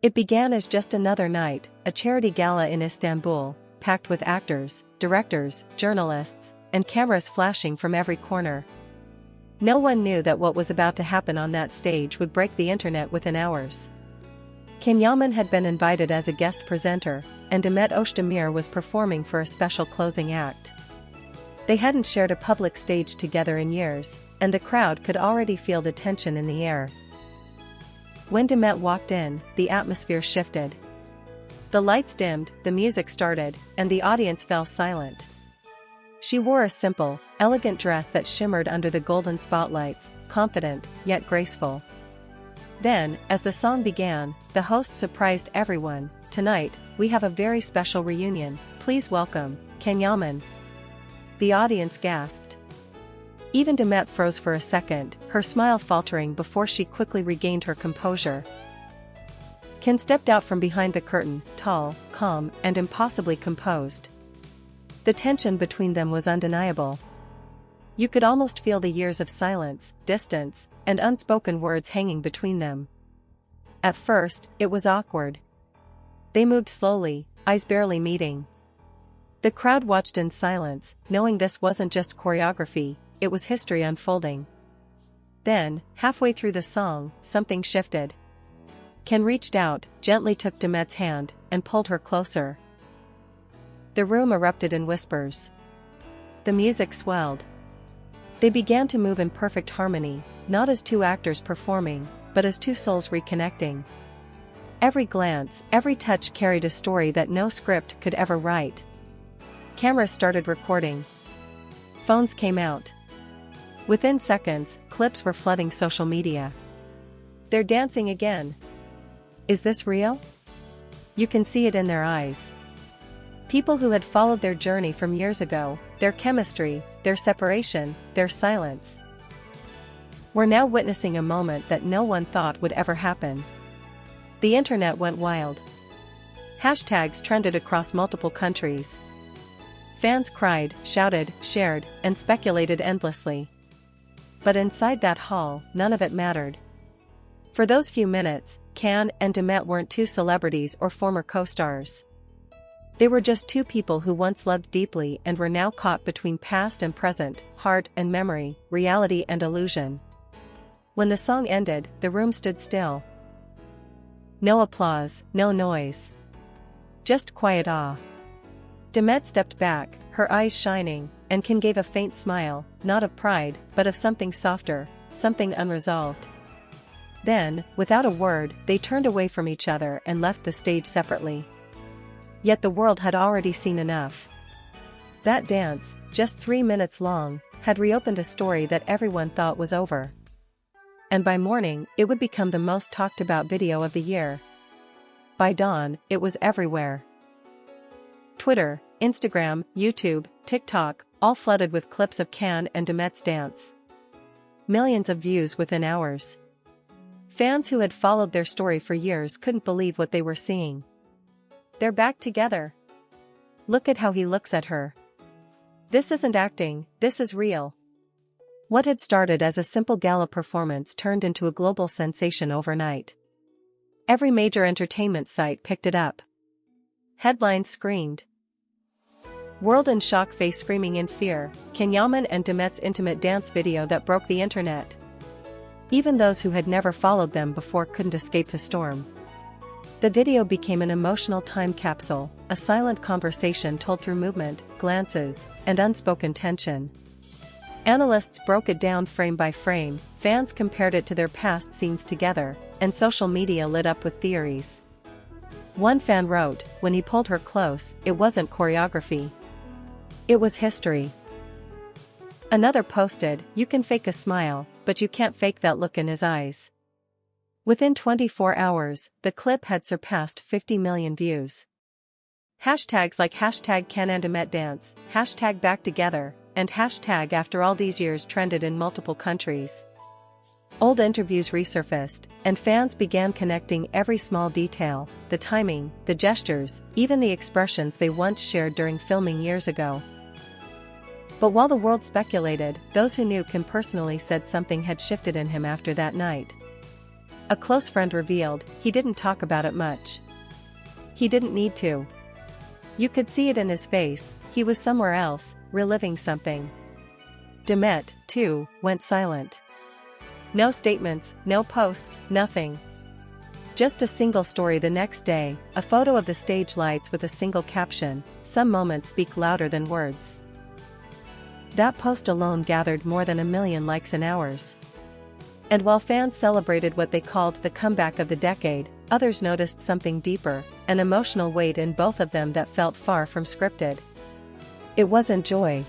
It began as just another night, a charity gala in Istanbul, packed with actors, directors, journalists, and cameras flashing from every corner. No one knew that what was about to happen on that stage would break the internet within hours. Can Yaman had been invited as a guest presenter, and Demet Özdemir was performing for a special closing act. They hadn't shared a public stage together in years, and the crowd could already feel the tension in the air. When Demet walked in, the atmosphere shifted. The lights dimmed, the music started, and the audience fell silent. She wore a simple, elegant dress that shimmered under the golden spotlights, confident, yet graceful. Then, as the song began, the host surprised everyone. "Tonight, we have a very special reunion. Please welcome, Can Yaman." The audience gasped. Even Demet froze for a second, her smile faltering before she quickly regained her composure. Can stepped out from behind the curtain, tall, calm, and impossibly composed. The tension between them was undeniable. You could almost feel the years of silence, distance, and unspoken words hanging between them. At first, it was awkward. They moved slowly, eyes barely meeting. The crowd watched in silence, knowing this wasn't just choreography, it was history unfolding. Then, halfway through the song, something shifted. Can reached out, gently took Demet's hand, and pulled her closer. The room erupted in whispers. The music swelled. They began to move in perfect harmony, not as two actors performing, but as two souls reconnecting. Every glance, every touch carried a story that no script could ever write. Cameras started recording. Phones came out. Within seconds, clips were flooding social media. "They're dancing again. Is this real?" You can see it in their eyes. People who had followed their journey from years ago, their chemistry, their separation, their silence, were now witnessing a moment that no one thought would ever happen. The internet went wild. Hashtags trended across multiple countries. Fans cried, shouted, shared, and speculated endlessly. But inside that hall, none of it mattered. For those few minutes, Can and Demet weren't two celebrities or former co-stars. They were just two people who once loved deeply and were now caught between past and present, heart and memory, reality and illusion. When the song ended, the room stood still. No applause, no noise. Just quiet awe. Demet stepped back, her eyes shining, and Can gave a faint smile, not of pride, but of something softer, something unresolved. Then, without a word, they turned away from each other and left the stage separately. Yet the world had already seen enough. That dance, just 3 minutes long, had reopened a story that everyone thought was over. And by morning, it would become the most talked about video of the year. By dawn, it was everywhere. Twitter, Instagram, YouTube, TikTok, all flooded with clips of Can and Demet's dance. Millions of views within hours. Fans who had followed their story for years couldn't believe what they were seeing. "They're back together. Look at how he looks at her. This isn't acting, this is real." What had started as a simple gala performance turned into a global sensation overnight. Every major entertainment site picked it up. Headlines screamed. "World in shock face screaming in fear, Can Yaman and Demet's intimate dance video that broke the internet." Even those who had never followed them before couldn't escape the storm. The video became an emotional time capsule, a silent conversation told through movement, glances, and unspoken tension. Analysts broke it down frame by frame, fans compared it to their past scenes together, and social media lit up with theories. One fan wrote, "When he pulled her close, it wasn't choreography. It was history." Another posted, "You can fake a smile, but you can't fake that look in his eyes." Within 24 hours, the clip had surpassed 50 million views. Hashtags like #CanYamanDemetDance, #BackTogether, and #AfterAllTheseYears trended in multiple countries. Old interviews resurfaced, and fans began connecting every small detail, the timing, the gestures, even the expressions they once shared during filming years ago. But while the world speculated, those who knew Can personally said something had shifted in him after that night. A close friend revealed he didn't talk about it much. He didn't need to. You could see it in his face, he was somewhere else, reliving something. Demet, too, went silent. No statements, no posts, nothing. Just a single story the next day, a photo of the stage lights with a single caption, "Some moments speak louder than words." That post alone gathered more than 1 million likes in hours. And while fans celebrated what they called the comeback of the decade, others noticed something deeper, an emotional weight in both of them that felt far from scripted. It wasn't joy.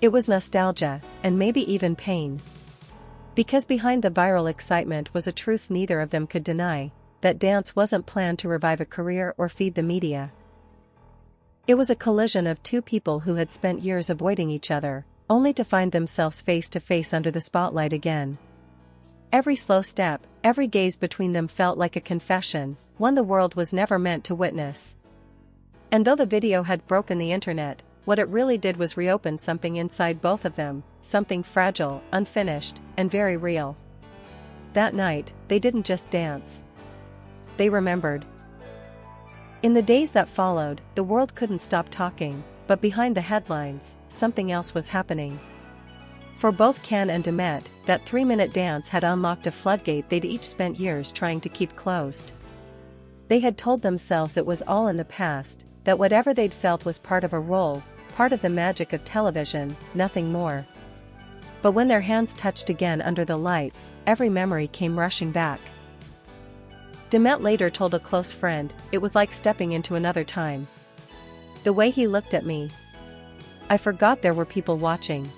It was nostalgia, and maybe even pain. Because behind the viral excitement was a truth neither of them could deny, that dance wasn't planned to revive a career or feed the media. It was a collision of two people who had spent years avoiding each other, only to find themselves face to face under the spotlight again. Every slow step, every gaze between them felt like a confession, one the world was never meant to witness. And though the video had broken the internet, what it really did was reopen something inside both of them, something fragile, unfinished, and very real. That night, they didn't just dance. They remembered. In the days that followed, the world couldn't stop talking, but behind the headlines, something else was happening. For both Can and Demet, that 3-minute dance had unlocked a floodgate they'd each spent years trying to keep closed. They had told themselves it was all in the past, that whatever they'd felt was part of a role, part of the magic of television, nothing more. But when their hands touched again under the lights, every memory came rushing back. Demet later told a close friend, "It was like stepping into another time. The way he looked at me. I forgot there were people watching."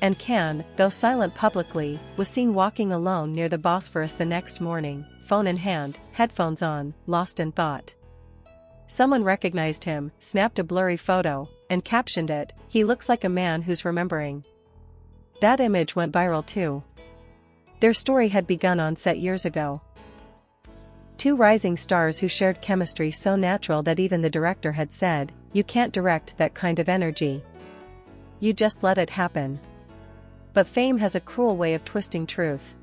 And Can, though silent publicly, was seen walking alone near the Bosphorus the next morning, phone in hand, headphones on, lost in thought. Someone recognized him, snapped a blurry photo, and captioned it, "He looks like a man who's remembering." That image went viral too. Their story had begun on set years ago. Two rising stars who shared chemistry so natural that even the director had said, "You can't direct that kind of energy. You just let it happen." But fame has a cruel way of twisting truth.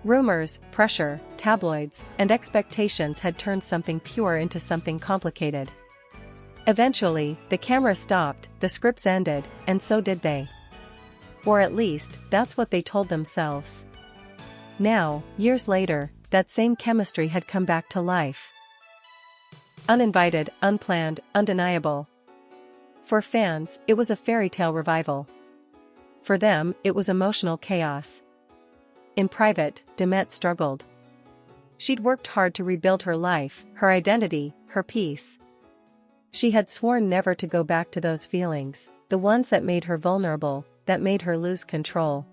Rumors, pressure, tabloids, and expectations had turned something pure into something complicated. Eventually, the camera stopped, the scripts ended, and so did they. Or at least, that's what they told themselves. Now, years later, that same chemistry had come back to life. Uninvited, unplanned, undeniable. For fans, it was a fairy tale revival. For them, it was emotional chaos. In private, Demet struggled. She'd worked hard to rebuild her life, her identity, her peace. She had sworn never to go back to those feelings, the ones that made her vulnerable, that made her lose control.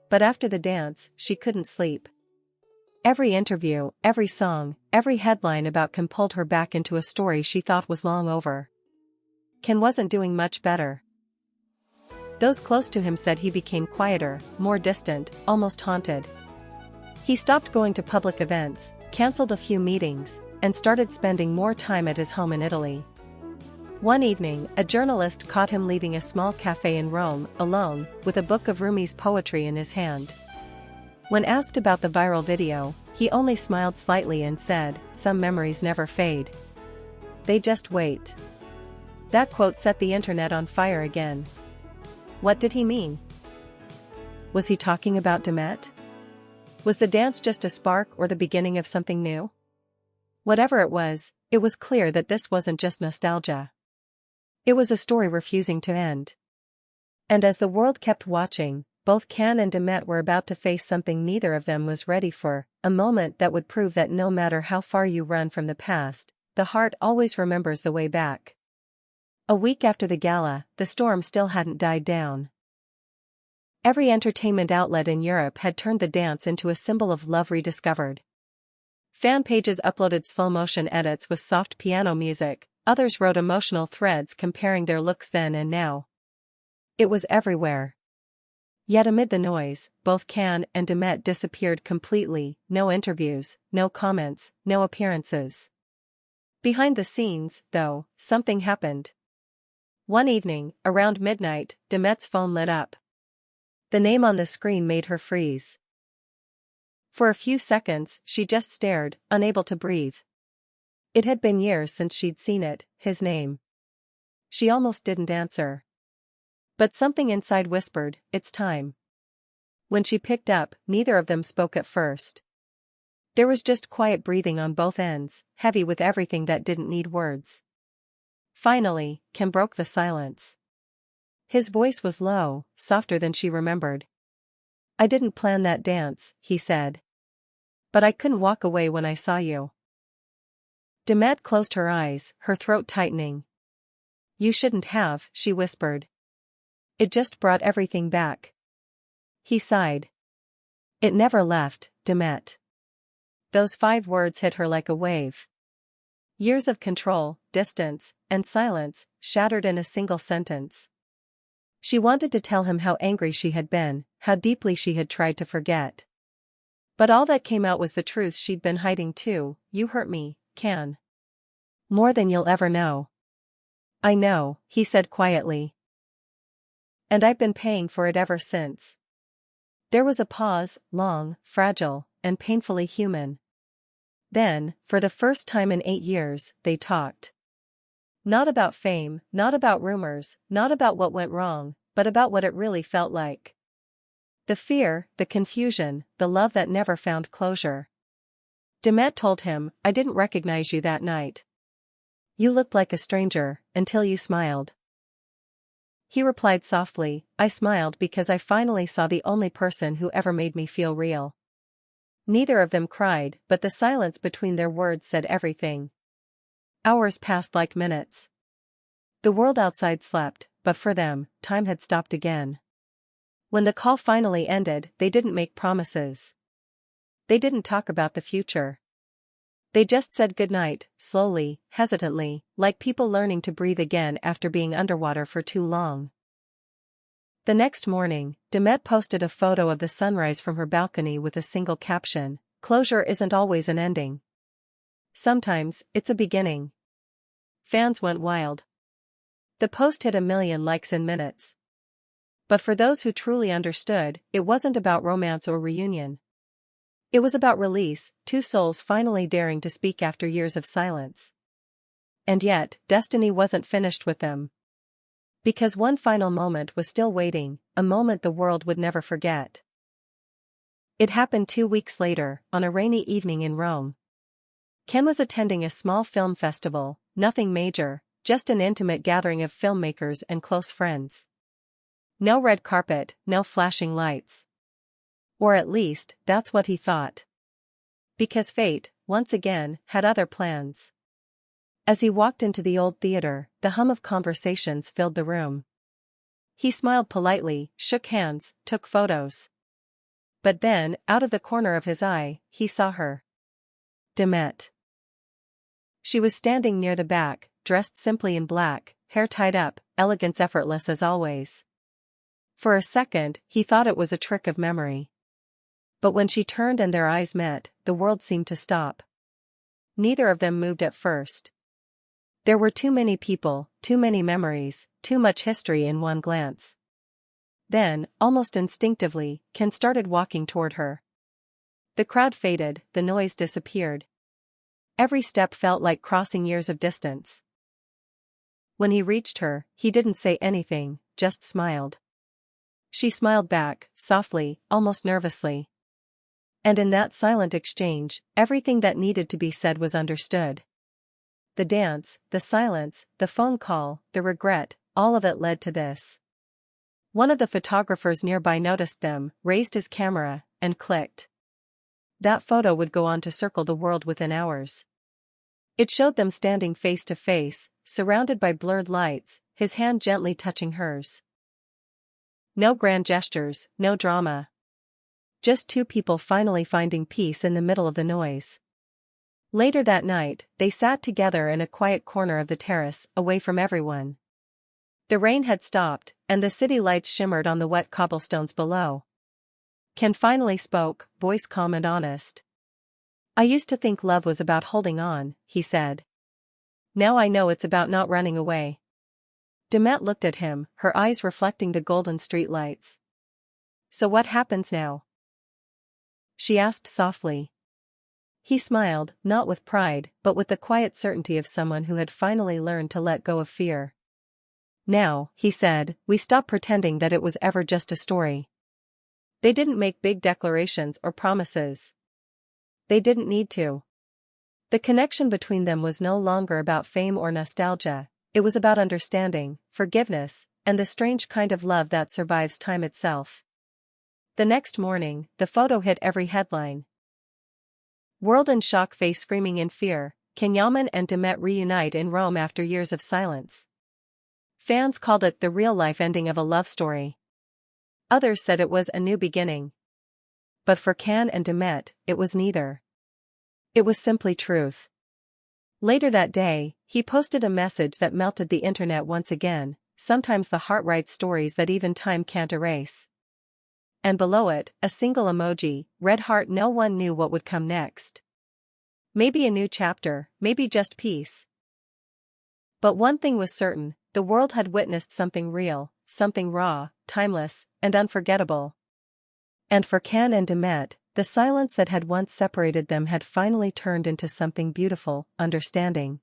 But after the dance, she couldn't sleep. Every interview, every song, every headline about Can pulled her back into a story she thought was long over. Can wasn't doing much better. Those close to him said he became quieter, more distant, almost haunted. He stopped going to public events, cancelled a few meetings, and started spending more time at his home in Italy. One evening, a journalist caught him leaving a small cafe in Rome, alone, with a book of Rumi's poetry in his hand. When asked about the viral video, he only smiled slightly and said, "Some memories never fade. They just wait." That quote set the internet on fire again. What did he mean? Was he talking about Demet? Was the dance just a spark or the beginning of something new? Whatever it was clear that this wasn't just nostalgia. It was a story refusing to end. And as the world kept watching, both Can and Demet were about to face something neither of them was ready for, a moment that would prove that no matter how far you run from the past, the heart always remembers the way back. A week after the gala, the storm still hadn't died down. Every entertainment outlet in Europe had turned the dance into a symbol of love rediscovered. Fan pages uploaded slow-motion edits with soft piano music, others wrote emotional threads comparing their looks then and now. It was everywhere. Yet amid the noise, both Can and Demet disappeared completely, no interviews, no comments, no appearances. Behind the scenes, though, something happened. One evening, around midnight, Demet's phone lit up. The name on the screen made her freeze. For a few seconds, she just stared, unable to breathe. It had been years since she'd seen it, his name. She almost didn't answer. But something inside whispered, "It's time." When she picked up, neither of them spoke at first. There was just quiet breathing on both ends, heavy with everything that didn't need words. Finally, Can broke the silence. His voice was low, softer than she remembered. "I didn't plan that dance," he said. "But I couldn't walk away when I saw you." Demet closed her eyes, her throat tightening. "You shouldn't have," she whispered. "It just brought everything back." He sighed. "It never left, Demet." Those 5 words hit her like a wave. Years of control, distance, and silence, shattered in a single sentence. She wanted to tell him how angry she had been, how deeply she had tried to forget. But all that came out was the truth she'd been hiding too. "You hurt me, Can. More than you'll ever know." "I know," he said quietly. "And I've been paying for it ever since." There was a pause, long, fragile, and painfully human. Then, for the first time in 8 years, they talked. Not about fame, not about rumors, not about what went wrong, but about what it really felt like. The fear, the confusion, the love that never found closure. Demet told him, "I didn't recognize you that night. You looked like a stranger, until you smiled." He replied softly, "I smiled because I finally saw the only person who ever made me feel real." Neither of them cried, but the silence between their words said everything. Hours passed like minutes. The world outside slept, but for them, time had stopped again. When the call finally ended, they didn't make promises. They didn't talk about the future. They just said goodnight, slowly, hesitantly, like people learning to breathe again after being underwater for too long. The next morning, Demet posted a photo of the sunrise from her balcony with a single caption, "Closure isn't always an ending. Sometimes, it's a beginning." Fans went wild. The post hit 1 million likes in minutes. But for those who truly understood, it wasn't about romance or reunion. It was about release, 2 souls finally daring to speak after years of silence. And yet, destiny wasn't finished with them. Because one final moment was still waiting, a moment the world would never forget. It happened 2 weeks later, on a rainy evening in Rome. Ken was attending a small film festival, nothing major, just an intimate gathering of filmmakers and close friends. No red carpet, no flashing lights. Or at least, that's what he thought. Because fate, once again, had other plans. As he walked into the old theater, the hum of conversations filled the room. He smiled politely, shook hands, took photos. But then, out of the corner of his eye, he saw her. Demet. She was standing near the back, dressed simply in black, hair tied up, elegance effortless as always. For a second, he thought it was a trick of memory. But when she turned and their eyes met, the world seemed to stop. Neither of them moved at first. There were too many people, too many memories, too much history in one glance. Then, almost instinctively, Ken started walking toward her. The crowd faded, the noise disappeared. Every step felt like crossing years of distance. When he reached her, he didn't say anything, just smiled. She smiled back, softly, almost nervously. And in that silent exchange, everything that needed to be said was understood. The dance, the silence, the phone call, the regret, all of it led to this. One of the photographers nearby noticed them, raised his camera, and clicked. That photo would go on to circle the world within hours. It showed them standing face to face, surrounded by blurred lights, his hand gently touching hers. No grand gestures, no drama. Just 2 people finally finding peace in the middle of the noise. Later that night, they sat together in a quiet corner of the terrace, away from everyone. The rain had stopped, and the city lights shimmered on the wet cobblestones below. Ken finally spoke, voice calm and honest. "I used to think love was about holding on," he said. "Now I know it's about not running away." Demet looked at him, her eyes reflecting the golden streetlights. "So what happens now?" she asked softly. He smiled, not with pride, but with the quiet certainty of someone who had finally learned to let go of fear. Now, he said, we stopped pretending that it was ever just a story. They didn't make big declarations or promises. They didn't need to. The connection between them was no longer about fame or nostalgia, it was about understanding, forgiveness, and the strange kind of love that survives time itself. The next morning, the photo hit every headline. World in shock, face screaming in fear, Can Yaman and Demet reunite in Rome after years of silence. Fans called it the real-life ending of a love story. Others said it was a new beginning. But for Can and Demet, it was neither. It was simply truth. Later that day, he posted a message that melted the internet once again, sometimes the heart writes stories that even time can't erase. And below it, a single emoji, red heart. No one knew what would come next. Maybe a new chapter, maybe just peace. But one thing was certain, the world had witnessed something real, something raw, timeless, and unforgettable. And for Can and Demet, the silence that had once separated them had finally turned into something beautiful, understanding.